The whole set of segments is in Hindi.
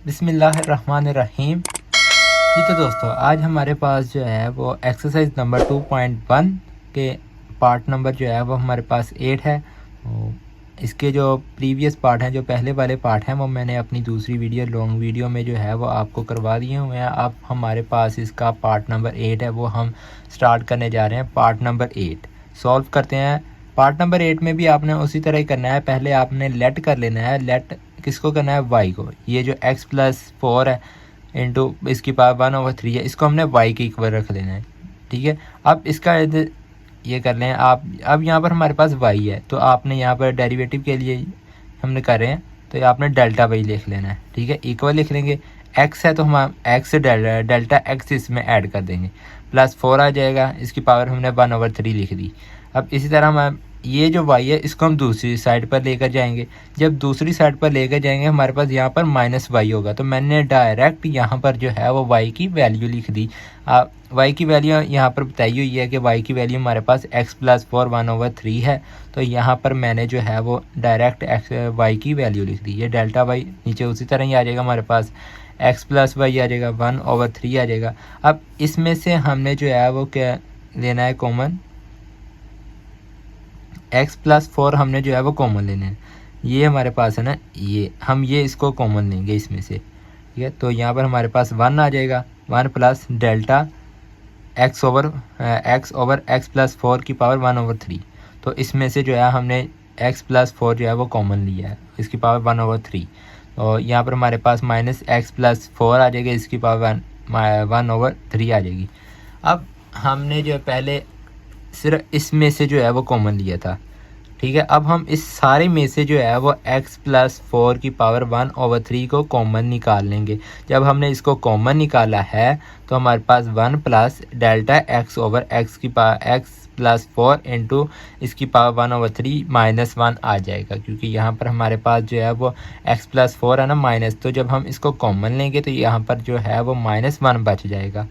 बिस्मिल्लाहिर्रहमानिर्रहीम। जी तो दोस्तों, आज हमारे पास जो है वो एक्सरसाइज नंबर 2.1 के पार्ट नंबर जो है वो हमारे पास 8 है। तो इसके जो प्रीवियस पार्ट हैं, जो पहले वाले पार्ट हैं, वो मैंने अपनी दूसरी वीडियो लॉन्ग वीडियो में जो है वो आपको करवा दिए हुए हैं। अब हमारे पास इसका पार्ट नंबर 8 है, वो हम स्टार्ट करने जा रहे हैं। पार्ट नंबर 8 सॉल्व करते हैं। पार्ट नंबर 8 में भी आपने उसी तरह ही करना है। पहले आपने लेट कर लेना है। लेट किसको करना है? वाई को। ये जो x+4 है इंटू इसकी पावर 1/3 है, इसको हमने y के इक्वल रख लेना है। ठीक है, अब इसका ये कर लें आप। अब यहाँ पर हमारे पास y है, तो आपने यहाँ पर डेरिवेटिव के लिए हमने कर रहे हैं, तो आपने डेल्टा y लिख लेना है। ठीक है, इक्वल लिख लेंगे। x है तो हम x डेल्टा x इसमें ऐड कर देंगे, +4 आ जाएगा। इसकी पावर हमने 1/3 लिख दी। अब इसी तरह हम ये जो y है इसको हम दूसरी साइड पर लेकर जाएंगे। जब दूसरी साइड पर लेकर जाएंगे हमारे पास यहाँ पर -y होगा, तो मैंने डायरेक्ट यहाँ पर जो है वो y की वैल्यू लिख दी। y की वैल्यू यहाँ पर बताई हुई है कि y की वैल्यू हमारे पास x+4 1/3 है। तो यहाँ पर मैंने जो है वो डायरेक्ट y की वैल्यू लिख दी। ये डेल्टा y नीचे उसी तरह ही आ जाएगा, हमारे पास x+y आ जाएगा, 1/3 आ जाएगा। अब इसमें से हमने जो है वो क्या लेना है? कॉमन। x+4 हमने जो है वो कॉमन लेना है। ये हमारे पास है ना, ये हम इसको कॉमन लेंगे इसमें से। ठीक है, तो यहाँ पर हमारे पास 1 आ जाएगा, 1 plus delta x over x+4 की पावर 1/3। तो इसमें से जो है हमने x+4 जो है वो कॉमन लिया है, इसकी पावर 1/3। तो यहाँ पर हमारे पास -x+4 आ जाएगा, इसकी पावर 1/3 आ जाएगी। अब हमने जो है पहले सिर्फ इसमें से जो है वो कॉमन लिया था। ठीक है, अब हम इस सारे में से जो है वो x+4 की पावर 1/3 को कॉमन निकाल लेंगे। जब हमने इसको कॉमन निकाला है तो हमारे पास 1 plus delta x over x की पावर x+4 इंटू इसकी पावर 1/3 -1 आ जाएगा, क्योंकि यहाँ पर हमारे पास जो है वो x+4 है ना माइनस। तो जब हम इसको कॉमन लेंगे तो यहाँ पर जो है वो -1 बच जाएगा।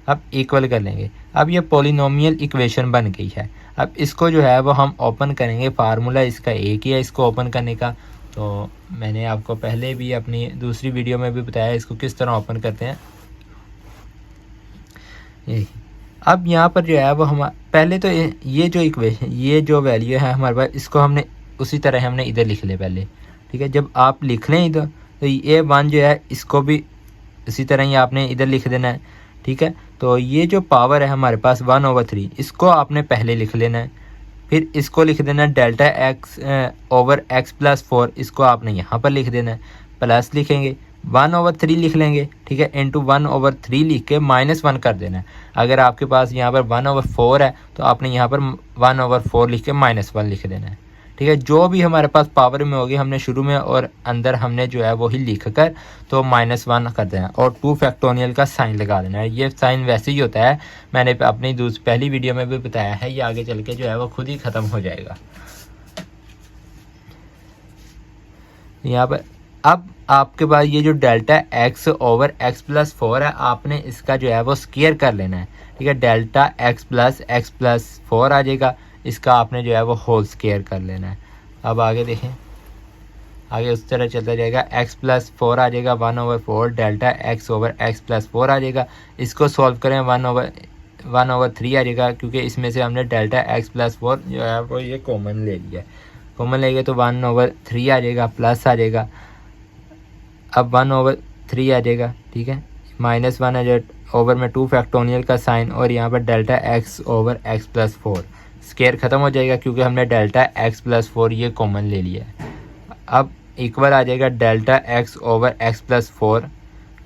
अब इक्वल कर लेंगे। अब ये पॉलिनोमियल इक्वेशन बन गई है। अब इसको जो है वो हम ओपन करेंगे। फार्मूला इसका एक ही है इसको ओपन करने का। तो मैंने आपको पहले भी अपनी दूसरी वीडियो में भी बताया इसको किस तरह ओपन करते हैं। अब यहाँ पर जो है वो हम पहले तो ये जो इक्वेशन, ये जो वैल्यू है हमारे पास, इसको हमने उसी तरह हमने इधर लिख ले पहले। ठीक है, जब आप लिख लें इधर तो ये 1 जो है इसको भी इसी तरह ही आपने इधर लिख देना है। ठीक है, तो ये जो पावर है हमारे पास 1/3, इसको आपने पहले लिख लेना है। फिर इसको लिख देना है डेल्टा x ओवर x+4, इसको आपने यहाँ पर लिख देना है। प्लस लिखेंगे 1/3 लिख लेंगे। ठीक है, इंटू 1/3 लिख के -1 कर देना है। अगर आपके पास यहाँ पर 1/4 है तो आपने यहाँ पर 1/4 लिख के -1 लिख देना है। ठीक है, जो भी हमारे पास पावर में होगी हमने शुरू में और अंदर हमने जो है वही लिख कर तो -1 कर देना और 2 फैक्टोरियल का साइन लगा देना है। ये साइन वैसे ही होता है, मैंने अपनी पहली वीडियो में भी बताया है। ये आगे चल के जो है वो खुद ही ख़त्म हो जाएगा। यहाँ पर अब आपके पास ये जो डेल्टा x ओवर x+4 है, आपने इसका जो है वो स्क्वायर कर लेना है। ठीक है, डेल्टा x+4 आ जाएगा, इसका आपने जो है वो होल स्क्वायर कर लेना है। अब आगे देखें, आगे उस तरह चलता जाएगा। x+4 आ जाएगा 1/4, डेल्टा x ओवर x+4 आ जाएगा। इसको सॉल्व करें 1/3 आ जाएगा, क्योंकि इसमें से हमने डेल्टा x+4 जो है वो ये कॉमन ले लिया है। कॉमन लेंगे तो 1/3 आ जाएगा, प्लस आ जाएगा। अब 1/3 आ जाएगा। ठीक है, -1 आ जाएगा, ओवर में 2 फैक्टोरियल का साइन और यहाँ पर delta x over x+4 square ख़त्म हो जाएगा, क्योंकि हमने डेल्टा x+4 ये कॉमन ले लिया है। अब इक्वल आ जाएगा डेल्टा x ओवर x+4,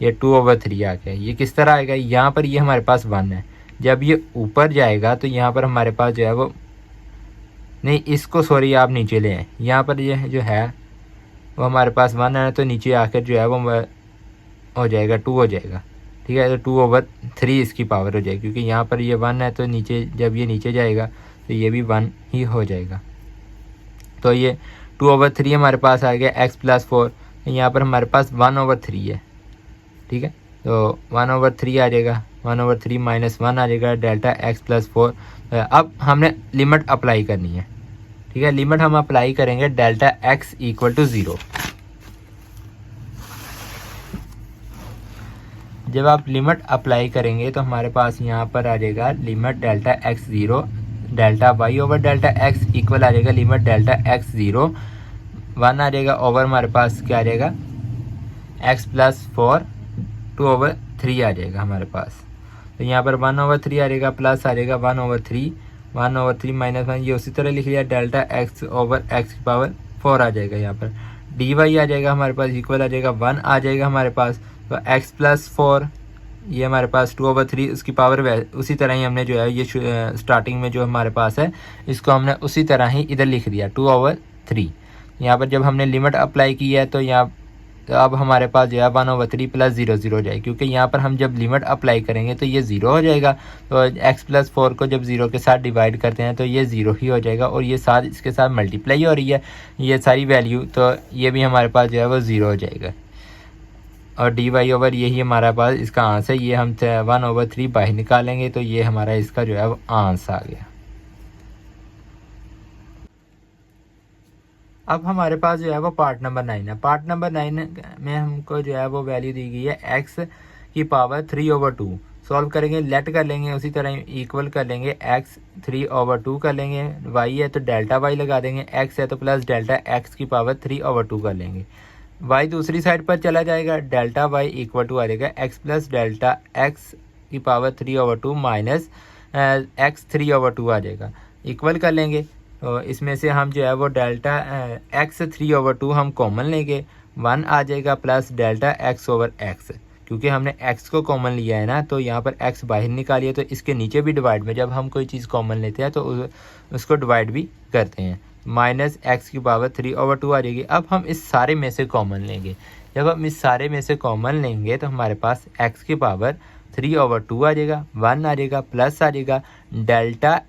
ये 2/3 आ गया। ये किस तरह आएगा? यहाँ पर ये हमारे पास 1 है, जब ये ऊपर जाएगा तो यहाँ पर हमारे पास जो है वो नहीं, इसको सॉरी आप नीचे ले आए। यहाँ पर ये जो है वो हमारे पास 1 है, तो नीचे आकर जो है वो हो जाएगा 2 हो जाएगा। ठीक है, तो 2/3 इसकी पावर हो जाएगी, क्योंकि यहाँ पर ये 1 है तो नीचे जब ये नीचे जाएगा तो ये भी 1 ही हो जाएगा। तो ये 2/3 हमारे पास आ गया x+4। यहाँ पर हमारे पास 1/3 है। ठीक है, तो 1/3 आ जाएगा, 1/3 -1 आ जाएगा डेल्टा x+4। अब हमने लिमिट अप्लाई करनी है। ठीक है, लिमिट हम अप्लाई करेंगे डेल्टा x = 0। जब आप लिमिट अप्लाई करेंगे तो हमारे पास यहाँ पर आ जाएगा limit delta x zero delta Y over delta x equal आ जाएगा लिमिट डेल्टा एक्स ज़ीरो 1 आ जाएगा ओवर हमारे पास क्या आ जाएगा एक्स प्लस 4 2/3 आ जाएगा हमारे पास। तो यहाँ पर 1/3 आ जाएगा प्लस आ जाएगा 1/3 1/3 माइनस 1 ये उसी तरह लिख लिया डेल्टा एक्स ओवर एक्स की पावर 4 आ जाएगा। यहाँ पर डी वाई आ जाएगा हमारे पास इक्वल आ जाएगा 1 आ जाएगा हमारे पास। तो एक्स प्लस 4 ये हमारे पास 2/3 उसकी पावर उसी तरह ही हमने जो है ये स्टार्टिंग में जो हमारे पास है इसको हमने उसी तरह ही इधर लिख दिया 2/3। यहाँ पर जब हमने लिमिट अप्लाई की है तो यहाँ तो अब हमारे पास जो है 1/3 प्लस 0 0 हो जाएगा, क्योंकि यहाँ पर हम जब लिमिट अप्लाई करेंगे तो ये 0 हो जाएगा। तो x प्लस 4 को जब 0 के साथ डिवाइड करते हैं तो ये 0 ही हो जाएगा और ये साथ इसके साथ मल्टीप्लाई हो रही है ये सारी वैल्यू, तो ये भी हमारे पास जो है वो 0 हो जाएगा। और डी वाई ओवर यही हमारे पास इसका आंसर, ये हम 1/3 बाहर निकालेंगे तो ये हमारा इसका जो है वो आंसर आ गया। अब हमारे पास जो है वो पार्ट नंबर 9 है। पार्ट नंबर 9 में हमको जो है वो वैल्यू दी गई है एक्स की पावर 3/2। सॉल्व करेंगे, लेट कर लेंगे, उसी तरह इक्वल कर लेंगे एक्स 3/2 कर लेंगे। वाई है तो डेल्टा वाई लगा देंगे, एक्स है तो प्लस डेल्टा एक्स की पावर 3/2 कर लेंगे। वाई दूसरी साइड पर चला जाएगा, डेल्टा वाई इक्वल टू आ जाएगा एक्स प्लस डेल्टा एक्स की पावर 3/2 माइनस एक्स 3/2 आ जाएगा। इक्वल कर लेंगे तो इसमें से हम जो है वो डेल्टा एक्स 3/2 हम कॉमन लेंगे, 1 आ जाएगा plus delta x over x. क्योंकि हमने x को कॉमन लिया है ना तो यहाँ पर x बाहर निकालिए तो इसके नीचे भी डिवाइड में जब हम कोई चीज़ कॉमन लेते हैं तो उसको डिवाइड भी करते हैं। माइनस एक्स की पावर 3/2 आ जाएगी। अब हम इस सारे में से कॉमन लेंगे, जब हम इस सारे में से कॉमन लेंगे तो हमारे पास x की पावर 3/2 आ जाएगा, 1 आ जाएगा प्लस आ जाएगा डेल्टा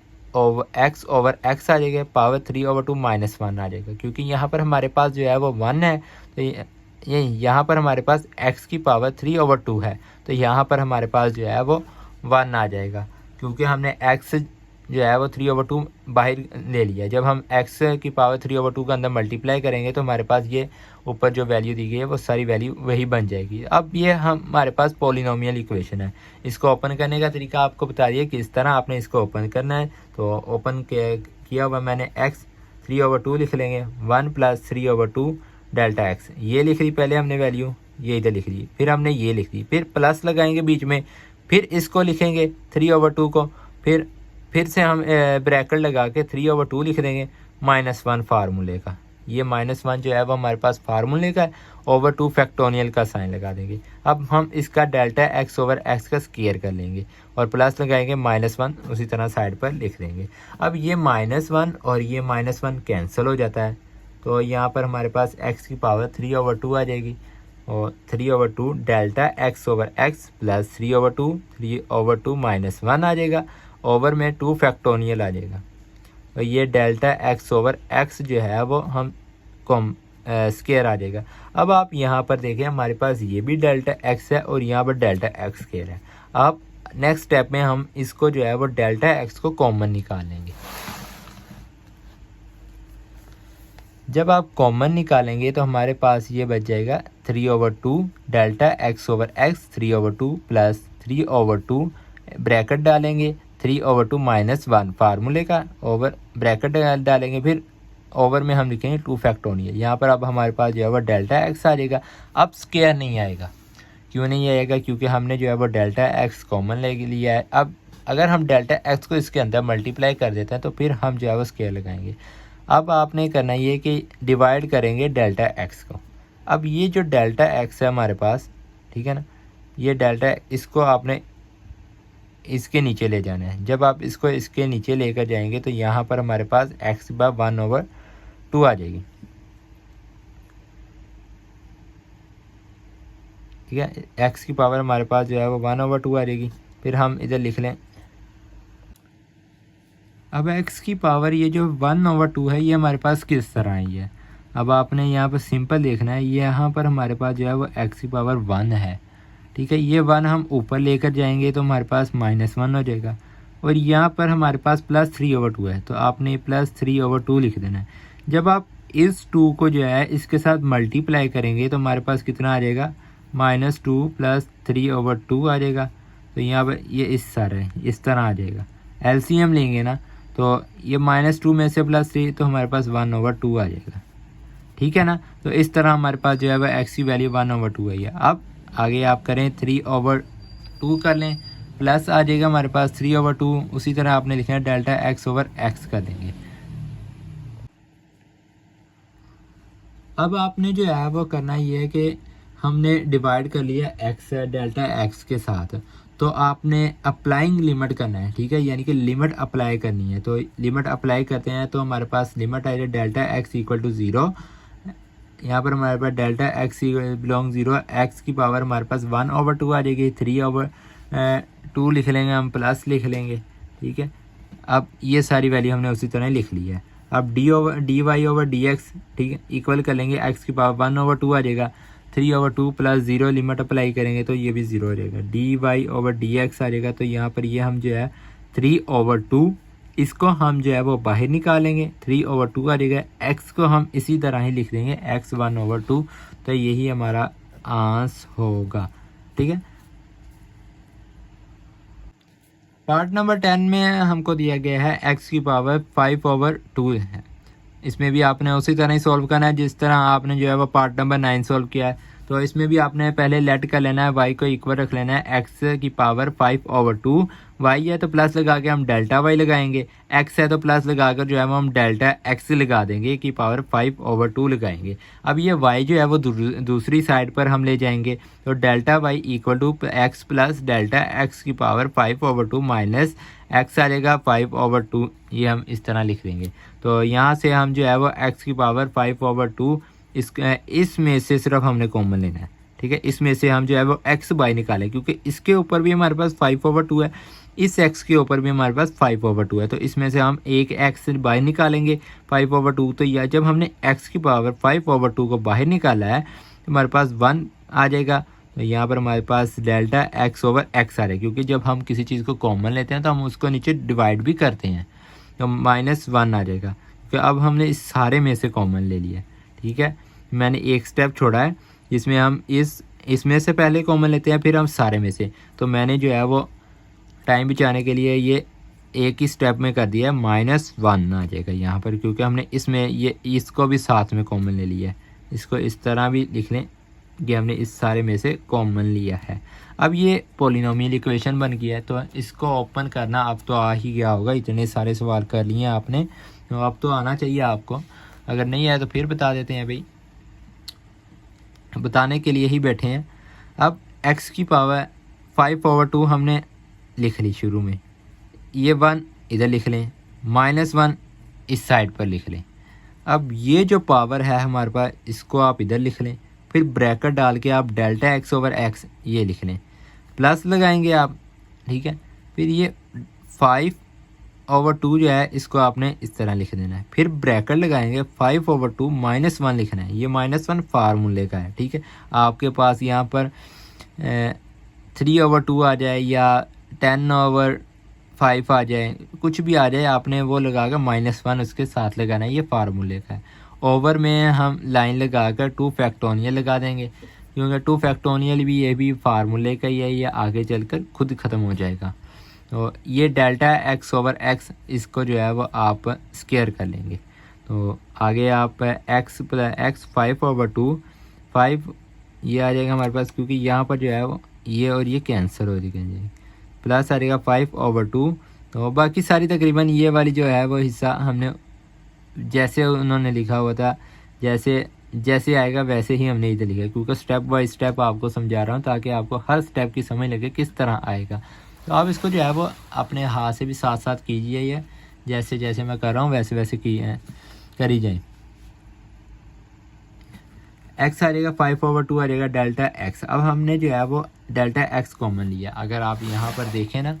एक्स ओवर एक्स आ जाएगा, पावर 3/2 माइनस 1 आ जाएगा। क्योंकि यहाँ पर हमारे पास जो है वो 1 है तो ये यहाँ पर हमारे पास x की पावर 3/2 है तो यहाँ पर हमारे पास जो है वो 1 आ जाएगा। क्योंकि हमने x जो है वो 3/2 बाहर ले लिया, जब हम x की पावर 3/2 के अंदर मल्टीप्लाई करेंगे तो हमारे पास ये ऊपर जो वैल्यू दी गई है वो सारी वैल्यू वही बन जाएगी। अब ये हमारे पास पॉलिनोमियल इक्वेशन है। इसको ओपन करने का तरीका आपको बता दिया किस तरह आपने इसको ओपन करना है। तो ओपन किया हुआ मैंने x 3/2 लिख लेंगे, 1 प्लस 3/2 डेल्टा एक्स ये लिख ली पहले हमने वैल्यू, ये इधर लिख ली, फिर हमने ये लिख दी, फिर प्लस लगाएंगे बीच में, फिर इसको लिखेंगे 3/2 को, फिर से हम ब्रैकेट लगा के 3/2 लिख देंगे -1 फार्मूले का। ये -1 जो है वो हमारे पास फार्मूले का है, ओवर 2 फैक्टोरियल का साइन लगा देंगे। अब हम इसका डेल्टा एक्स ओवर एक्स का स्क्वायर कर लेंगे और प्लस लगाएंगे -1 उसी तरह साइड पर लिख देंगे। अब ये -1 और ये -1 कैंसिल हो जाता है तो यहाँ पर हमारे पास x की पावर 3/2 आ जाएगी और 3/2 delta x over x plus 3/2 minus 1 आ जाएगा, ओवर में 2 फैक्टोरियल आ जाएगा। और ये डेल्टा एक्स ओवर एक्स जो है वो हम स्क्वायर आ जाएगा। अब आप यहाँ पर देखें हमारे पास ये भी डेल्टा एक्स है और यहाँ पर डेल्टा एक्स स्क्वायर है। अब नेक्स्ट स्टेप में हम इसको जो है वो डेल्टा एक्स को कॉमन निकाल लेंगे। जब आप कॉमन निकालेंगे तो हमारे पास ये बच जाएगा 3/2 delta x over x 3/2 plus 3/2 bracket डालेंगे 3/2 माइनस 1 फार्मूले का, ओवर ब्रैकेट डालेंगे, फिर ओवर में हम लिखेंगे 2 फैक्टोरियल। यहाँ पर अब हमारे पास जो है वो डेल्टा एक्स आ जाएगा। अब स्क्वायर नहीं आएगा, क्यों नहीं आएगा? क्योंकि हमने जो है वो डेल्टा एक्स कॉमन ले लिया है। अब अगर हम डेल्टा एक्स को इसके अंदर मल्टीप्लाई कर देते हैं तो फिर हम जो है वो स्क्वायर लगाएंगे। अब आपने करना ये कि डिवाइड करेंगे डेल्टा एक्स को। अब ये जो डेल्टा एक्स है हमारे पास, ठीक है ना, ये डेल्टा इसको आपने इसके नीचे ले जाना है। जब आप इसको इसके नीचे लेकर जाएंगे तो यहाँ पर हमारे पास x की पावर 1/2 आ जाएगी, ठीक है। x की पावर हमारे पास जो है वो 1/2 आ जाएगी। फिर हम इधर लिख लें, अब x की पावर ये जो 1/2 है ये हमारे पास किस तरह आई है। अब आपने यहाँ पर सिंपल देखना है, यहाँ पर हमारे पास जो है वो x की पावर 1 है, ठीक है। ये 1 हम ऊपर लेकर जाएंगे तो हमारे पास -1 हो जाएगा और यहाँ पर हमारे पास प्लस 3/2 है तो आपने प्लस 3/2 लिख देना है। जब आप इस 2 को जो है इसके साथ मल्टीप्लाई करेंगे तो हमारे पास कितना आ जाएगा -2 प्लस 3/2 आ जाएगा। तो यहाँ पर ये इस तरह आ जाएगा। एलसीएम लेंगे ना तो ये -2 में से +3 तो हमारे पास 1/2 आ जाएगा। ठीक है ना। तो इस तरह हमारे पास जो है वह एक्स की वैल्यू 1/2 आई है। अब आगे आप करें 3/2 कर लें, प्लस आ जाएगा हमारे पास 3/2। उसी तरह आपने लिखना है डेल्टा x/x कर देंगे। अब आपने जो है वो करना ये है कि हमने डिवाइड कर लिया x डेल्टा x के साथ, तो आपने अप्लाइंग लिमिट करना है। ठीक है, यानी कि लिमिट अप्लाई करनी है। तो लिमिट अप्लाई करते हैं तो हमारे पास लिमिट आ जाए डेल्टा x = 0। यहाँ पर हमारे पास डेल्टा x बिलोंग 0, x की पावर हमारे पास 1/2 आ जाएगी। 3/2 लिख लेंगे हम, प्लस लिख लेंगे। ठीक है, अब ये सारी वैल्यू हमने उसी तरह लिख ली है। अब dy/dx, ठीक है, इक्वल कर लेंगे, x की पावर 1/2 आ जाएगा। 3/2 प्लस 0 लिमिट अप्लाई करेंगे तो ये भी 0 हो जाएगा। dy/dx आ जाएगा। तो यहाँ पर ये हम जो है 3/2, इसको हम जो है वो बाहर निकालेंगे, 3/2 आ जाएगा। x को हम इसी तरह ही लिख देंगे, x 1/2। तो यही हमारा आंसर होगा। ठीक है, पार्ट नंबर 10 में हमको दिया गया है x की पावर 5/2 है। इसमें भी आपने उसी तरह ही सॉल्व करना है जिस तरह आपने जो है वो पार्ट नंबर 9 सॉल्व किया है। तो इसमें भी आपने पहले लेट कर लेना है, y को इक्वल रख लेना है x की पावर 5/2। y है तो प्लस लगा के हम डेल्टा y लगाएंगे, x है तो प्लस लगा कर जो है वो हम डेल्टा x लगा देंगे की पावर 5/2 लगाएंगे। अब ये y जो है वो दूसरी साइड पर हम ले जाएंगे। तो delta y = x plus delta x की पावर 5/2 माइनस x आ जाएगा 5/2। ये हम इस तरह लिख देंगे। तो यहाँ से हम जो है वो x की पावर 5/2 इसमें से सिर्फ हमने कॉमन लेना है। ठीक है, इसमें से हम जो है वो x बाय निकालें, क्योंकि इसके ऊपर भी हमारे पास 5/2 है, इस x के ऊपर भी हमारे पास 5/2 है। तो इसमें से हम एक x बाहर निकालेंगे 5/2। तो यह जब हमने x की पावर 5/2 को बाहर निकाला है तो हमारे पास 1 आ जाएगा। तो यहाँ पर हमारे पास डेल्टा x/x आ रहा है, क्योंकि जब हम किसी चीज़ को कॉमन लेते हैं तो हम उसको नीचे डिवाइड भी करते हैं। तो -1 आ जाएगा, क्योंकि अब हमने इस सारे में से कॉमन ले लिया। ठीक है, मैंने एक स्टेप छोड़ा है जिसमें हम इसमें से पहले कॉमन लेते हैं, फिर हम सारे में से। तो मैंने जो है वो टाइम बचाने के लिए ये एक ही स्टेप में कर दिया है, -1 आ जाएगा यहाँ पर, क्योंकि हमने इसमें ये इसको भी साथ में कॉमन ले लिया है। इसको इस तरह भी लिख लें कि हमने इस सारे में से कॉमन लिया है। अब ये पॉलिनोमियल इक्वेशन बन गया है, तो इसको ओपन करना अब तो आ ही गया होगा। इतने सारे सवाल कर लिए आपने, तो अब तो आना चाहिए आपको। अगर नहीं आया तो फिर बता देते हैं भाई, बताने के लिए ही बैठे हैं। अब x की पावर 5/2 हमने लिख ली शुरू में, ये 1 इधर लिख लें, -1 इस साइड पर लिख लें। अब ये जो पावर है हमारे पास, इसको आप इधर लिख लें, फिर ब्रैकेट डाल के आप डेल्टा x/x ये लिख लें, प्लस लगाएंगे आप। ठीक है, फिर ये 5/2 जो है इसको आपने इस तरह लिख देना है, फिर ब्रैकेट लगाएंगे 5/2 -1 लिखना है। ये -1 फार्मूले का है। ठीक है, आपके पास यहाँ पर 3/2 आ जाए या 10/5 आ जाए, कुछ भी आ जाए, आपने वो लगा कर -1 उसके साथ लगाना है। ये फार्मूले का है। ओवर में हम लाइन लगा कर 2 फैक्टोरियल लगा देंगे, क्योंकि 2 फैक्टोरियल भी ये भी फार्मूले का ही है, ये आगे चलकर खुद ख़त्म हो जाएगा। तो ये डेल्टा x/x इसको जो है वो आप स्क्वायर कर लेंगे। तो आगे आप x + x 5/2 5 ये आ जाएगा हमारे पास, क्योंकि यहाँ पर जो है वो ये और ये कैंसिल हो जाएगा, प्लस आ जाएगा 5/2। तो बाकी सारी तकरीबन ये वाली जो है वो हिस्सा हमने जैसे उन्होंने लिखा हुआ था, जैसे आएगा वैसे ही हमने इधर लिखा, क्योंकि स्टेप बाय स्टेप आपको समझा रहा हूँ ताकि आपको हर स्टेप की समझ लगे किस तरह आएगा। तो आप इसको जो है वो अपने हाथ से भी साथ साथ कीजिए, ये जैसे जैसे मैं कर रहा हूँ वैसे वैसे करी जाए। x आ जाएगा 5/2 आ जाएगा डेल्टा x। अब हमने जो है वो डेल्टा x कॉमन लिया। अगर आप यहाँ पर देखें ना,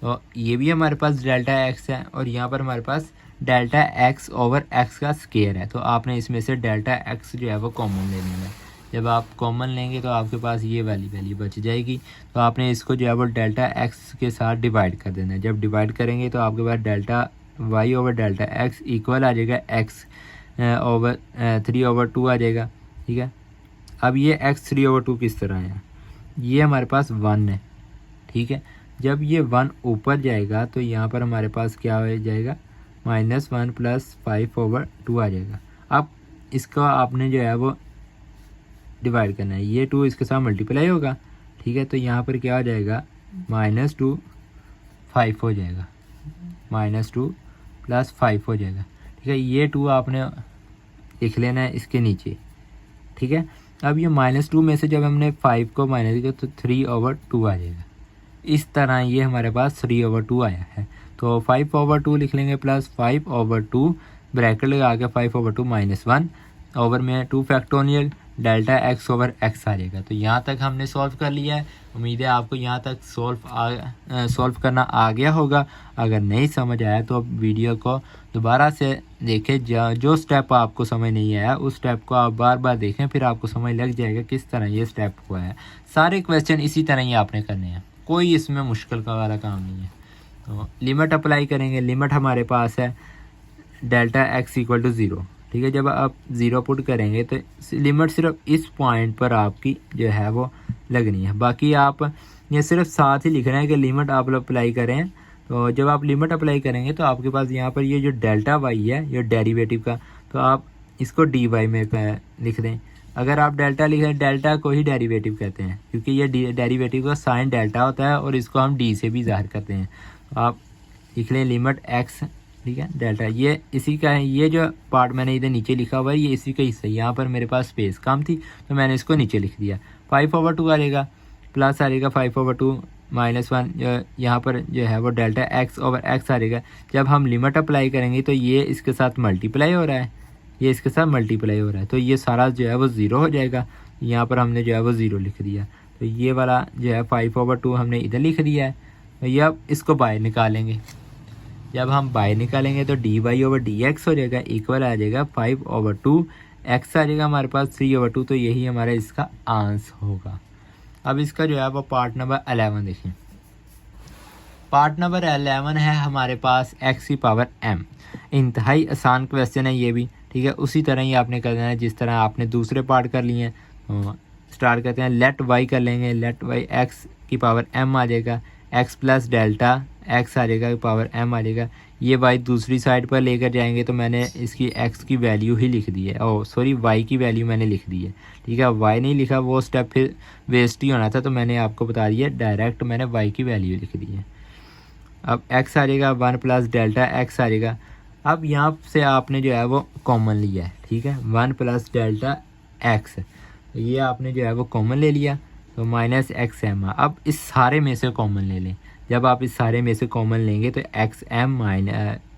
तो ये भी हमारे पास डेल्टा x है और यहाँ पर हमारे पास डेल्टा x/x का स्क्वायर है। तो आपने इसमें से डेल्टा x जो है वो कॉमन ले लेना है। जब आप कॉमन लेंगे तो आपके पास ये वाली वैल्यू बच जाएगी। तो आपने इसको जो है वो डेल्टा x के साथ डिवाइड कर देना है। जब डिवाइड करेंगे तो आपके पास डेल्टा y/डेल्टा x इक्वल आ जाएगा x/3/2 आ जाएगा। ठीक है, अब ये x3/2 किस तरह है, ये हमारे पास 1 है, ठीक है। जब ये 1 ऊपर जाएगा तो यहाँ पर हमारे पास क्या हो जाएगा, -1 + 5/2 आ जाएगा। अब इसका आपने जो है वो डिवाइड करना है, ये 2 इसके साथ मल्टीप्लाई होगा, ठीक है। तो यहाँ पर क्या हो जाएगा, -2 5 हो जाएगा, -2 + 5 हो जाएगा, ठीक है। ये 2 आपने लिख लेना है इसके नीचे, ठीक है। अब ये -2 में से जब हमने 5 को माइनस किया तो 3/2 आ जाएगा। इस तरह ये हमारे पास 3/2 आया है। तो 5/2 लिख लेंगे प्लस 5/2 ब्रैकेट लगा के 5/2 -1 ओवर में 2 फैक्टोरियल डेल्टा x/x आ जाएगा। तो यहाँ तक हमने सॉल्व कर लिया है। उम्मीद है आपको यहाँ तक सॉल्व करना आ गया होगा। अगर नहीं समझ आया तो अब वीडियो को दोबारा से देखें, जो स्टेप आपको समझ नहीं आया उस स्टेप को आप बार बार देखें, फिर आपको समझ लग जाएगा किस तरह ये स्टेप हुआ है। सारे क्वेश्चन इसी तरह ही आपने करने हैं, कोई इसमें मुश्किल का वाला काम नहीं है। तो लिमिट अप्लाई करेंगे, लिमिट हमारे पास है डेल्टा x = 0, ठीक है। जब आप 0 पुट करेंगे तो लिमिट सिर्फ इस पॉइंट पर आपकी जो है वो लगनी है। बाकी आप ये सिर्फ साथ ही लिख रहे हैं कि लिमिट आप अप्लाई करें। तो जब आप लिमिट अप्लाई करेंगे तो आपके पास यहाँ पर ये जो डेल्टा y है, ये डेरिवेटिव का, तो आप इसको dy में लिख दें। अगर आप डेल्टा लिखें, डेल्टा को ही डेरिवेटिव कहते हैं क्योंकि ये डेरिवेटिव का साइन डेल्टा होता है और इसको हम d से भी ज़ाहिर करते हैं। तो आप लिख लें लिमिट x, ठीक है, डेल्टा ये इसी का है। ये जो पार्ट मैंने इधर नीचे लिखा हुआ है ये इसी का हिस्सा है। यहाँ पर मेरे पास स्पेस कम थी तो मैंने इसको नीचे लिख दिया। 5/2 आ जाएगा, प्लस आ जाएगा 5/2 -1, यहाँ पर जो है वो डेल्टा x/x आ जाएगा। जब हम लिमिट अप्लाई करेंगे तो ये इसके साथ मल्टीप्लाई हो रहा है, ये इसके साथ मल्टीप्लाई हो रहा है, तो ये सारा जो है वो 0 हो जाएगा। यहाँ पर हमने जो है वो 0 लिख दिया। तो ये वाला जो है 5/2 हमने इधर लिख दिया है। तो ये अब इसको बाहर निकालेंगे। जब हम बाहर निकालेंगे तो dy/dx हो जाएगा, इक्वल आ जाएगा 5/2 x आ जाएगा हमारे पास 3/2। तो यही हमारा इसका आंसर होगा। अब इसका जो है वो पार्ट नंबर 11 देखें। पार्ट नंबर 11 है हमारे पास x⁻m। इंतहाई आसान क्वेश्चन है ये भी, ठीक है। उसी तरह ही आपने करना है जिस तरह आपने दूसरे पार्ट कर लिए हैं। तो स्टार्ट करते हैं, लेट y कर लेंगे, लेट y x⁻m आ जाएगा, x प्लस डेल्टा x आ जाएगा पावर m आ जाएगा। ये y दूसरी साइड पर लेकर जाएंगे तो मैंने इसकी x की वैल्यू ही लिख दी है, ओ सॉरी y की वैल्यू मैंने लिख दी है, ठीक है। y नहीं लिखा, वो स्टेप फिर वेस्ट ही होना था, तो मैंने आपको बता दिया डायरेक्ट मैंने y की वैल्यू लिख दी है। अब x आ जाएगा 1 प्लस डेल्टा x आ जाएगा। अब यहाँ से आपने जो है वो कॉमन लिया है, ठीक है, 1 प्लस डेल्टा x, ये आपने जो है वो कॉमन ले लिया तो -xm। अब इस सारे में से कॉमन ले लें। जब आप इस सारे में से कॉमन लेंगे तो xm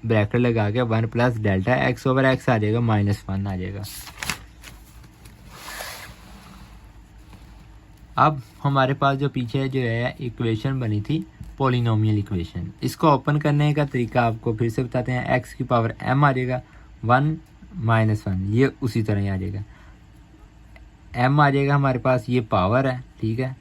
ब्रैकेट लगा के 1 प्लस डेल्टा x/x आ जाएगा, -1 आ जाएगा। अब हमारे पास जो पीछे जो है इक्वेशन बनी थी पॉलिनोमियल इक्वेशन, इसको ओपन करने का तरीका आपको फिर से बताते हैं। x⁻m आ जाएगा 1 -1, ये उसी तरह ही आ जाएगा। m आ जाएगा हमारे पास, ये पावर है, ठीक है।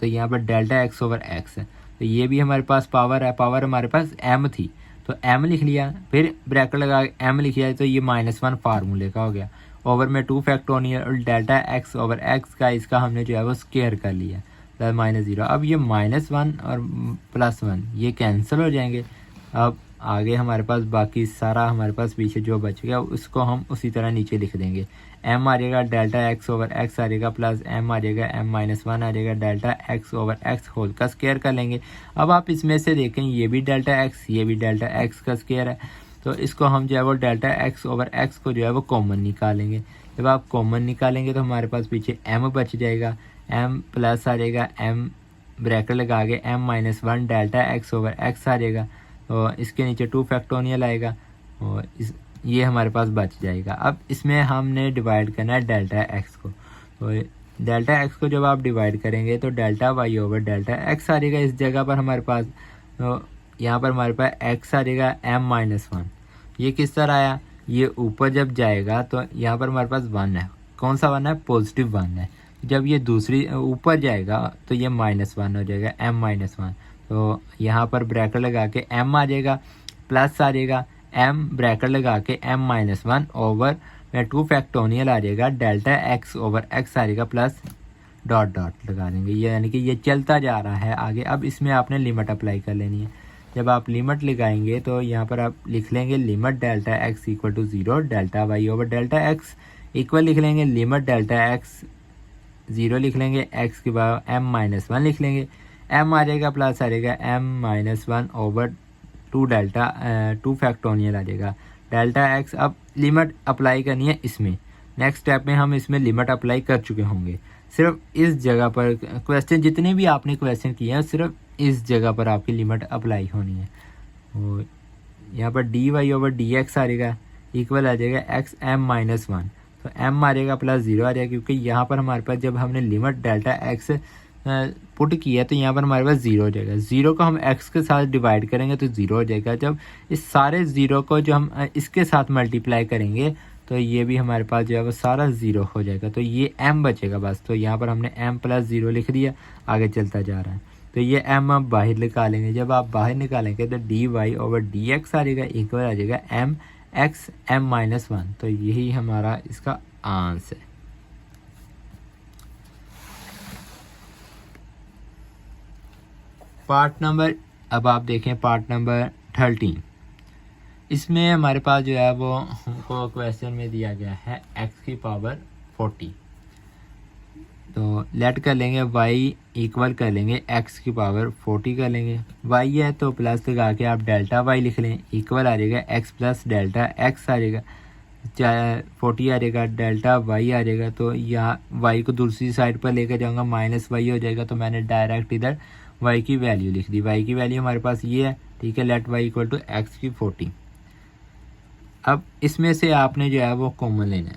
तो यहाँ पर डेल्टा x/x है, तो ये भी हमारे पास पावर है। पावर हमारे पास m थी तो m लिख लिया, फिर ब्रैकेट लगा m लिख लिया, तो ये -1 फार्मूले का हो गया। ओवर में 2 फैक्टोरियल और डेल्टा x/x का इसका हमने जो है वो स्क्वायर कर लिया, -0। अब ये -1 और +1 ये कैंसिल हो जाएंगे। अब आगे हमारे पास बाकी सारा हमारे पास पीछे जो बच गया उसको हम उसी तरह नीचे लिख देंगे। m आ जाएगा डेल्टा x/x आ जाएगा, प्लस m आ जाएगा m-1 आ जाएगा, डेल्टा x/x होल का स्क्वायर कर लेंगे। अब आप इसमें से देखें ये भी डेल्टा x, ये भी डेल्टा x का स्क्वायर है, तो इसको हम जो है वो डेल्टा x/x को जो है वो कॉमन निकालेंगे। जब आप कॉमन निकालेंगे तो हमारे पास पीछे m बच जाएगा, m प्लस आ जाएगा m ब्रैकेट लगा के m-1 डेल्टा x/x आ जाएगा, तो इसके नीचे 2 फैक्टोरियल आएगा और ये हमारे पास बच जाएगा। अब इसमें हमने डिवाइड करना है डेल्टा x को, तो डेल्टा x को जब आप डिवाइड करेंगे तो डेल्टा y/डेल्टा x आ जाएगा इस जगह पर हमारे पास। तो यहाँ पर हमारे पास x आ जाएगा m-1। ये किस तरह आया, ये ऊपर जब जाएगा तो यहाँ पर हमारे पास 1 है, कौन सा 1 है, पॉजिटिव 1 है। जब ये दूसरी ऊपर जाएगा तो ये -1 हो जाएगा, m-1। तो यहाँ पर ब्रैकेट लगा के m आ जाएगा, प्लस आ जाएगा m ब्रैकेट लगा के m-1 ओवर में 2 फैक्टोरियल आ जाएगा, डेल्टा एक्स ओवर एक्स आ जाएगा प्लस डॉट डॉट लगा देंगे, ये यानी कि ये चलता जा रहा है आगे। अब इसमें आपने लिमिट अप्लाई कर लेनी है। जब आप लिमिट लगाएंगे तो यहाँ पर आप लिख लेंगे limit delta x equal to 0 delta Y over delta x equal लिख लेंगे लिमिट डेल्टा एक्स 0 लिख लेंगे, एक्स के बाद m-1 लिख लेंगे, m आ जाएगा प्लस आ जाएगा m-1 ओवर 2 डेल्टा 2 फैक्टोरियल आ जाएगा डेल्टा एक्स। अब लिमिट अप्लाई करनी है इसमें, नेक्स्ट स्टेप में हम इसमें लिमिट अप्लाई कर चुके होंगे। सिर्फ इस जगह पर क्वेश्चन जितने भी आपने क्वेश्चन किए हैं सिर्फ इस जगह पर आपकी लिमिट अप्लाई होनी है। और यहाँ पर d Y over D x आ जाएगा इक्वल आ जाएगा एक्स m-1, तो m आ जाएगा प्लस 0 आ जाएगा, क्योंकि यहाँ पर हमारे पास जब हमने लिमिट डेल्टा एक्स पुट किया तो यहाँ पर हमारे पास 0 हो जाएगा। 0 को हम x के साथ डिवाइड करेंगे तो 0 हो जाएगा। जब इस सारे 0 को जो हम इसके साथ मल्टीप्लाई करेंगे तो ये भी हमारे पास जो है वो सारा 0 हो जाएगा, तो ये m बचेगा बस। तो यहाँ पर हमने m प्लस 0 लिख दिया, आगे चलता जा रहा है। तो ये m आप बाहर निकालेंगे, जब आप बाहर निकालेंगे तो D Y over D x आ जाएगा इक्वल आ जाएगा m x m-1, तो यही हमारा इसका आंसर है। पार्ट नंबर, अब आप देखें पार्ट नंबर 13। इसमें हमारे पास जो है वो हमको क्वेश्चन में दिया गया है x की पावर 40, तो लेट कर लेंगे y इक्वल कर लेंगे x की पावर 40 कर लेंगे। y है तो प्लस लगा के आप डेल्टा y लिख लें, इक्वल आ जाएगा x प्लस डेल्टा x आ जाएगा, 40 आ जाएगा, डेल्टा y आ जाएगा। तो यहाँ y को दूसरी साइड पर लेकर जाऊँगा, माइनस y हो जाएगा, तो मैंने डायरेक्ट इधर y की वैल्यू लिख दी। y की वैल्यू हमारे पास ये है, ठीक है, let y equal to x की 40। अब इसमें से आपने जो है वो कॉमन लेना है,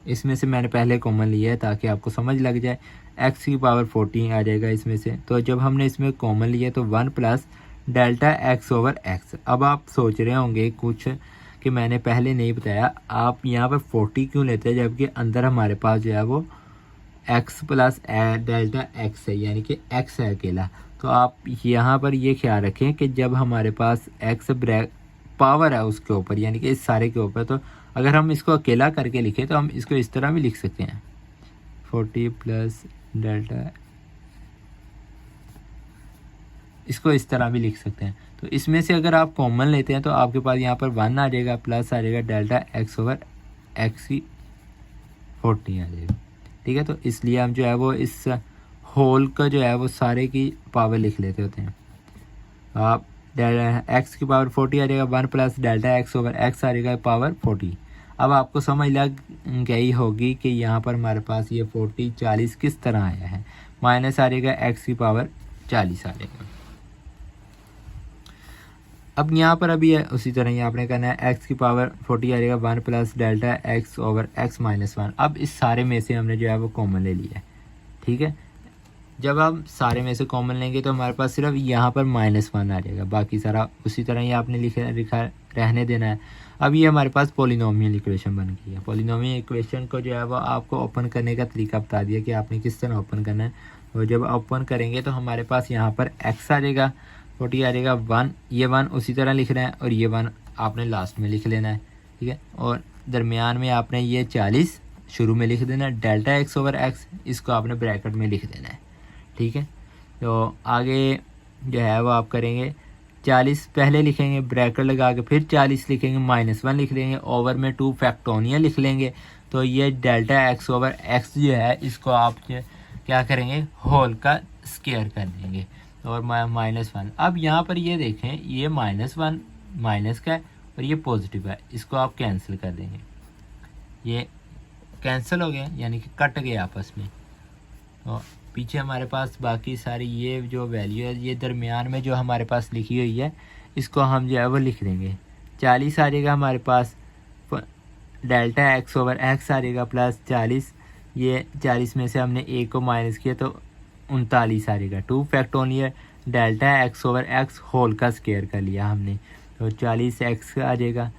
इसमें से मैंने पहले कॉमन लिया है ताकि आपको समझ लग जाए। x की पावर 40 आ जाएगा इसमें से, तो जब हमने इसमें कॉमन लिया तो 1 plus delta x over x। अब आप सोच रहे होंगे कुछ कि मैंने पहले नहीं बताया, आप यहाँ पर 40 क्यों लेते हैं जबकि अंदर हमारे पास जो है वो x प्लस डेल्टा x है, यानी कि x है अकेला। तो आप यहाँ पर ये ख्याल रखें कि जब हमारे पास x ब्रैक पावर है उसके ऊपर, यानी कि इस सारे के ऊपर, तो अगर हम इसको अकेला करके लिखें तो हम इसको इस तरह भी लिख सकते हैं 40 प्लस डेल्टा, इसको इस तरह भी लिख सकते हैं। तो इसमें से अगर आप कॉमन लेते हैं तो आपके पास यहाँ पर 1 आ जाएगा प्लस आ जाएगा डेल्टा x ओवर x की 40 आ जाएगा, ठीक है। तो इसलिए हम जो है वो इस होल का जो है वो सारे की पावर लिख लेते होते हैं। आप x की पावर 40 आ जाएगा, 1 plus delta x over x आ जाएगा पावर 40। अब आपको समझ लग गई होगी कि यहाँ पर हमारे पास ये 40 40 किस तरह आया है, माइनस आ जाएगा x की पावर 40 आ जाएगा। अब यहाँ पर अभी उसी तरह ही आपने करना है, x की पावर 40 आ जाएगा 1 plus delta x over x minus 1। अब इस सारे में से हमने जो है वो कॉमन ले लिया है, ठीक है। जब हम सारे में से कॉमन लेंगे तो हमारे पास सिर्फ यहाँ पर -1 आ जाएगा, बाकी सारा उसी तरह ही आपने लिखा रहने देना है। अब ये हमारे पास पॉलिनोमियल इक्वेशन बन गई है। पॉलिनोमियल इक्वेशन को जो है वो आपको ओपन करने का तरीका बता दिया कि आपने किस तरह ओपन करना है। और जब ओपन करेंगे तो हमारे पास यहाँ पर x आ जाएगा 40 आ जाएगा 1, ये 1 उसी तरह लिखना है और ये 1 आपने लास्ट में लिख लेना है, ठीक है। और दरमियान में आपने ये 40 शुरू में लिख देना है, डेल्टा x ओवर x इसको आपने ब्रैकेट में लिख देना है, ठीक है। तो आगे जो है वो आप करेंगे 40 पहले लिखेंगे ब्रैकेट लगा के, फिर 40 लिखेंगे, -1 लिख देंगे, ओवर में 2 फैक्टोरियल लिख लेंगे। तो ये डेल्टा x ओवर x जो है इसको आप क्या करेंगे, होल का स्क्वायर कर देंगे और -1। अब यहाँ पर ये देखें, ये -1 माइनस का है और ये पॉजिटिव है, इसको आप कैंसिल कर देंगे, ये कैंसिल हो गया यानी कि कट गए आपस में। और पीछे हमारे पास बाकी सारी ये जो वैल्यू है, ये दरमियान में जो हमारे पास लिखी हुई है इसको हम जो है वो लिख देंगे। 40 आ जाएगा हमारे पास, डेल्टा x ओवर x आ जाएगा प्लस 40, ये 40 में से हमने a को माइनस किया तो 39 आ जाएगा। 2 factorial delta x over x whole का स्क्वायर कर लिया हमने, तो 40x आ जाएगा।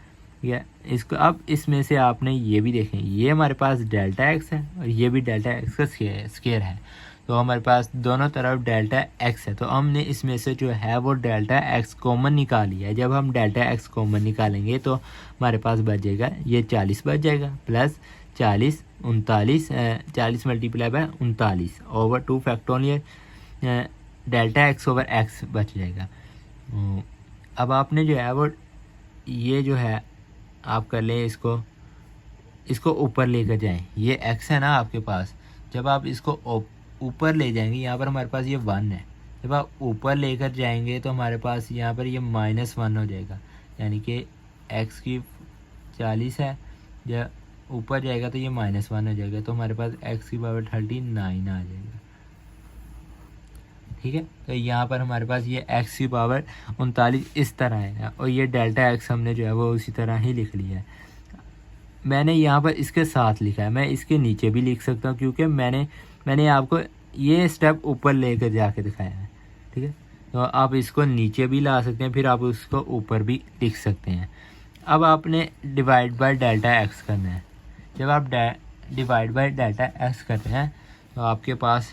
या इसको अब इसमें से आपने ये भी देखें, ये हमारे पास डेल्टा x है और ये भी डेल्टा x का स्क्वायर है। तो हमारे पास दोनों तरफ डेल्टा एक्स है, तो हमने इसमें से जो है वो डेल्टा एक्स कॉमन निकाल लिया है। जब हम डेल्टा एक्स कॉमन निकालेंगे तो हमारे पास बचेगा ये 40 बच जाएगा, plus 40 39 40 multiply by 39 over 2 factorial delta x over x बच जाएगा। अब आपने जो है वो ये जो है आप कर लें, इसको ऊपर लेकर जाएं। ये x है ना आपके पास, जब आप इसको ऊपर ले जाएंगे, यहाँ पर हमारे पास ये 1 है, जब आप ऊपर लेकर जाएंगे तो हमारे पास यहाँ पर ये -1 हो जाएगा, यानी कि x की 40 है, जब ऊपर जाएगा तो ये -1 हो जाएगा, तो हमारे पास x की पावर 39 आ जाएगा। ठीक है, तो यहाँ पर हमारे पास ये x की पावर 39 इस तरह है, और ये डेल्टा x हमने जो है वो उसी तरह ही लिख लिया है। मैंने यहाँ पर इसके साथ लिखा है, मैं इसके नीचे भी लिख सकता हूँ, क्योंकि मैंने आपको ये स्टेप ऊपर लेकर जाके दिखाया है। ठीक है, तो आप इसको नीचे भी ला सकते हैं, फिर आप उसको ऊपर भी लिख सकते हैं। अब आपने डिवाइड बाय डेल्टा एक्स करना है। जब आप डिवाइड बाय डेल्टा एक्स करते हैं तो आपके पास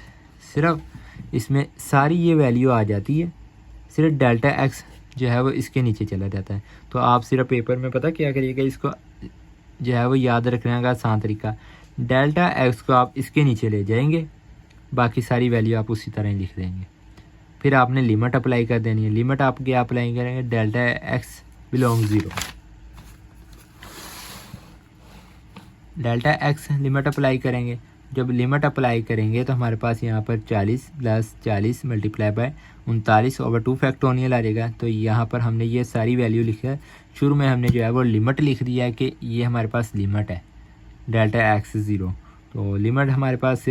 सिर्फ इसमें सारी ये वैल्यू आ जाती है, सिर्फ डेल्टा एक्स जो है वो इसके नीचे चला जाता है। तो आप सिर्फ पेपर में पता क्या करिएगा, इसको जो है वो याद रखने का आसान तरीका, डेल्टा एक्स को आप इसके नीचे ले जाएंगे, बाकी सारी वैल्यू आप उसी तरह ही लिख देंगे। फिर आपने लिमिट अप्लाई कर देनी है। लिमिट आप क्या अप्लाई करेंगे, delta x belong 0, delta x limit apply करेंगे। जब लिमिट अप्लाई करेंगे तो हमारे पास यहाँ पर 40 plus 40 multiply by 39 over 2 factorial आ जाएगा। तो यहाँ पर हमने ये सारी वैल्यू लिखा है, शुरू में हमने जो है वो लिमिट लिख दिया है कि ये हमारे पास लिमिट है डेल्टा एक्स 0। तो लिमिट हमारे पास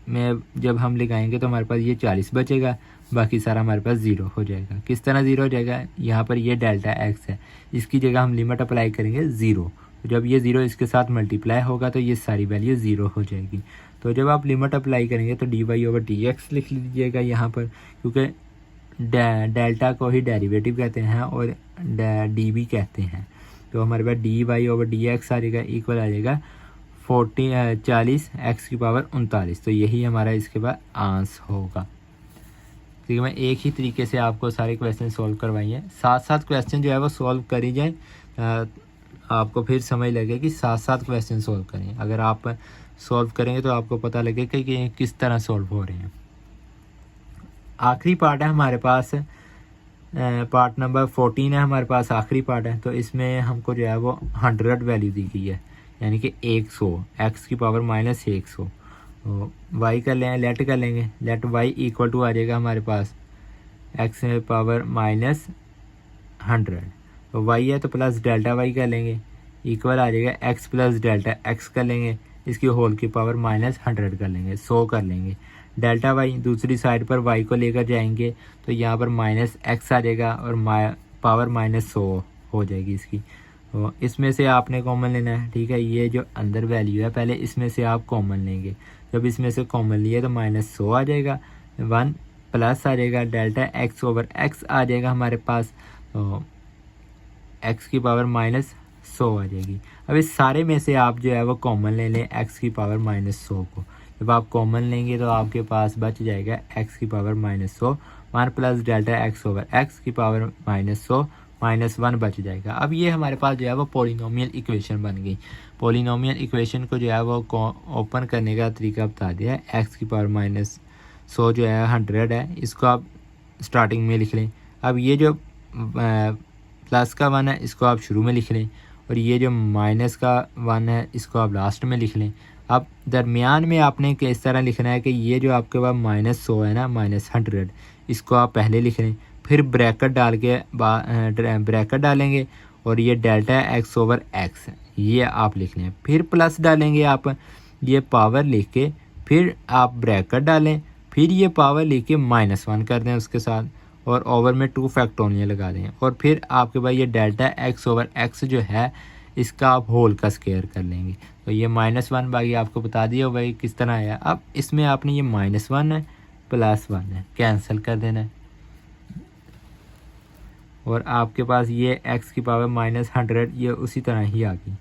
में जब हम लगाएंगे तो हमारे पास ये 40 बचेगा, बाकी सारा हमारे पास 0 हो जाएगा। किस तरह 0 हो जाएगा, यहाँ पर ये डेल्टा एक्स है, इसकी जगह हम लिमिट अप्लाई करेंगे 0, तो जब ये 0 इसके साथ मल्टीप्लाई होगा तो ये सारी वैल्यू 0 हो जाएगी। तो जब आप लिमिट अप्लाई करेंगे तो D Y over D X लिख लीजिएगा यहाँ पर, क्योंकि डेल्टा को ही डेरिवेटिव कहते हैं और डी भी कहते हैं। तो हमारे पास d Y over D x आ जाएगा, इक्वल आ जाएगा 40 एक्स की पावर 39। तो यही हमारा इसके बाद आंसर होगा। ठीक है, मैं एक ही तरीके से आपको सारे क्वेश्चन सॉल्व करवाइए, साथ साथ क्वेश्चन जो है वो सॉल्व करी जाए, आपको फिर समझ लगे कि साथ साथ क्वेश्चन सॉल्व करें। अगर आप सॉल्व करेंगे तो आपको पता लगेगा कि किस तरह सॉल्व हो रहे हैं। आखिरी पार्ट है हमारे पास, पार्ट नंबर 14 है हमारे पास, आखिरी पार्ट है। तो इसमें हमको जो है वो 100 वैल्यू दी गई है, यानी कि 100, एक्स की पावर -100। तो वाई कर लें, लेट कर लेंगे, लेट वाई इक्वल टू आ जाएगा हमारे पास एक्स पावर -100। तो वाई है तो प्लस डेल्टा वाई कर लेंगे, इक्वल आ जाएगा एक्स प्लस डेल्टा एक्स कर लेंगे, इसकी होल की पावर -100 कर लेंगे, 100 कर लेंगे। डेल्टा वाई दूसरी साइड पर वाई को लेकर जाएंगे तो यहाँ पर -x आ जाएगा और पावर -100 हो जाएगी इसकी। तो इसमें से आपने कॉमन लेना है। ठीक है, ये जो अंदर वैल्यू है पहले इसमें से आप कॉमन लेंगे। जब इसमें से कॉमन लिए तो -100 आ जाएगा, 1 प्लस आ जाएगा डेल्टा एक्स ओवर एक्स आ जाएगा हमारे पास, तो एक्स की पावर -100 आ जाएगी। अब इस सारे में से आप जो है वो कॉमन ले लें एक्स की पावर -100 को। जब आप कॉमन लेंगे तो आपके पास बच जाएगा एक्स की power -100, 1 plus delta x over x की पावर -100 -1 बच जाएगा। अब ये हमारे पास जो है वो पॉलिनोमियल इक्वेशन बन गई। पॉलिनोमियल इक्वेशन को जो है वो ओपन करने का तरीका बता दिया है। एक्स की पावर -100 जो है 100 है, इसको आप स्टार्टिंग में लिख लें। अब ये जो प्लस का 1 है इसको आप शुरू में लिख लें, और ये जो माइनस का 1 है इसको आप लास्ट में लिख लें। अब दरमियान में आपने किस तरह लिखना है कि ये जो आपके पास -100 है ना, -100, इसको आप पहले लिख लें, फिर ब्रैकेट डाल के ब्रैकेट डालेंगे और ये डेल्टा एक्स ओवर एक्स ये आप लिख लें, फिर प्लस डालेंगे आप ये पावर लिख के, फिर आप ब्रैकेट डालें, फिर ये पावर लिख के -1 कर दें उसके साथ, और ओवर में 2 फैक्टोरियल लगा दें, और फिर आपके पास ये डेल्टा एक्स ओवर एक्स जो है इसका आप होल का स्क्वायर कर लेंगे। तो ये -1 बाकी आपको बता दिया भाई किस तरह आया। अब इसमें आपने ये -1 है +1 है कैंसिल कर देना है, और आपके पास ये x की पावर -100 ये उसी तरह ही आ गई।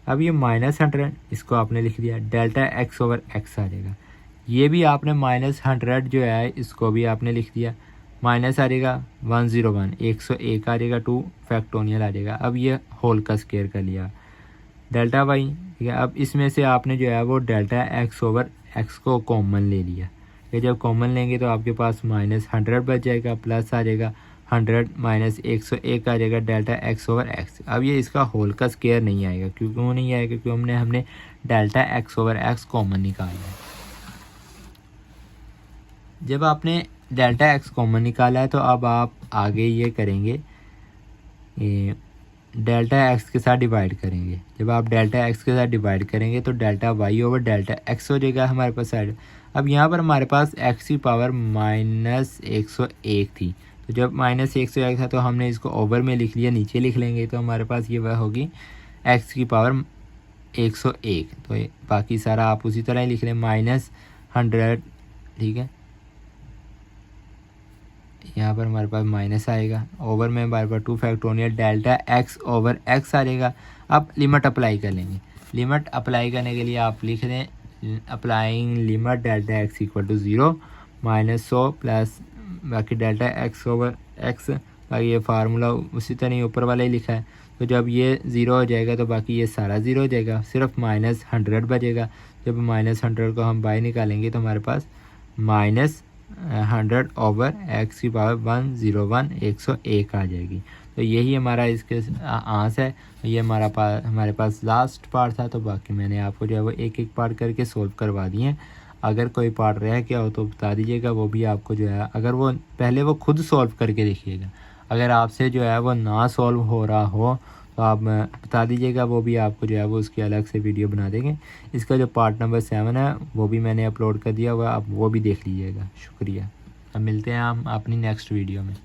अब ये -100 इसको आपने लिख दिया, डेल्टा एक्स ओवर एक्स आ जाएगा, ये भी आपने -100 जो है इसको भी आपने लिख दिया, माइनस आ जाएगा 101, 101 आ जाएगा, 2 फैक्टोरियल आ जाएगा। अब ये होल का स्केयर कर लिया डेल्टा वाई, ठीक है। अब इसमें से आपने जो है वो डेल्टा एक्स ओवर एक्स को कॉमन ले लिया, ये जब कॉमन लेंगे तो आपके पास -100 बच जाएगा, प्लस आ जाएगा 100 माइनस 101 आ जाएगा डेल्टा एक्स ओवर एक्स। अब ये इसका होल का स्केयर नहीं आएगा, क्यों नहीं आएगा? क्योंकि हमने delta x over x common निकाला है। जब आपने डेल्टा एक्स कॉमन निकाला है तो अब आप आगे ये करेंगे, डेल्टा एक्स के साथ डिवाइड करेंगे। जब आप डेल्टा एक्स के साथ डिवाइड करेंगे तो delta Y over delta X हो जाएगा हमारे पास साइड। अब यहाँ पर हमारे पास एक्स की पावर -101 थी, तो जब -101 था तो हमने इसको ओवर में लिख लिया, नीचे लिख लेंगे तो हमारे पास ये वह होगी एक्स की पावर 101। तो बाकी सारा आप उसी तरह ही लिख लें -100, ठीक है। यहाँ पर हमारे पास माइनस आएगा, ओवर में हमारे पास 2 factorial delta x over x आ जाएगा। अब लिमिट अप्लाई कर लेंगे। लिमिट अप्लाई करने के लिए आप लिख दें applying limit delta x equal to 0 -100 plus बाकी डेल्टा एक्स ओवर एक्स, बाकी ये फार्मूला उसी तरह ही ऊपर वाला ही लिखा है। तो जब ये 0 हो जाएगा तो बाकी ये सारा 0 हो जाएगा, सिर्फ -100 बचेगा। जब -100 को हम बाहर निकालेंगे तो हमारे पास -100 ओवर एक्स की पावर 101 101 आ जाएगी। तो यही हमारा इसके आंसर है। ये हमारे पास लास्ट पार्ट था, तो बाकी मैंने आपको जो है वो एक एक पार्ट करके सोल्व करवा दिए हैं। अगर कोई पार्ट रह गया हो तो बता दीजिएगा, वो भी आपको जो है अगर वो पहले वो खुद सोल्व करके देखिएगा। अगर आपसे जो है वो ना सोल्व हो रहा हो तो आप बता दीजिएगा, वो भी आपको जो है वो उसकी अलग से वीडियो बना देंगे। इसका जो पार्ट नंबर 7 है वो भी मैंने अपलोड कर दिया हुआ है, आप वो भी देख लीजिएगा। शुक्रिया। अब मिलते हैं हम अपनी नेक्स्ट वीडियो में।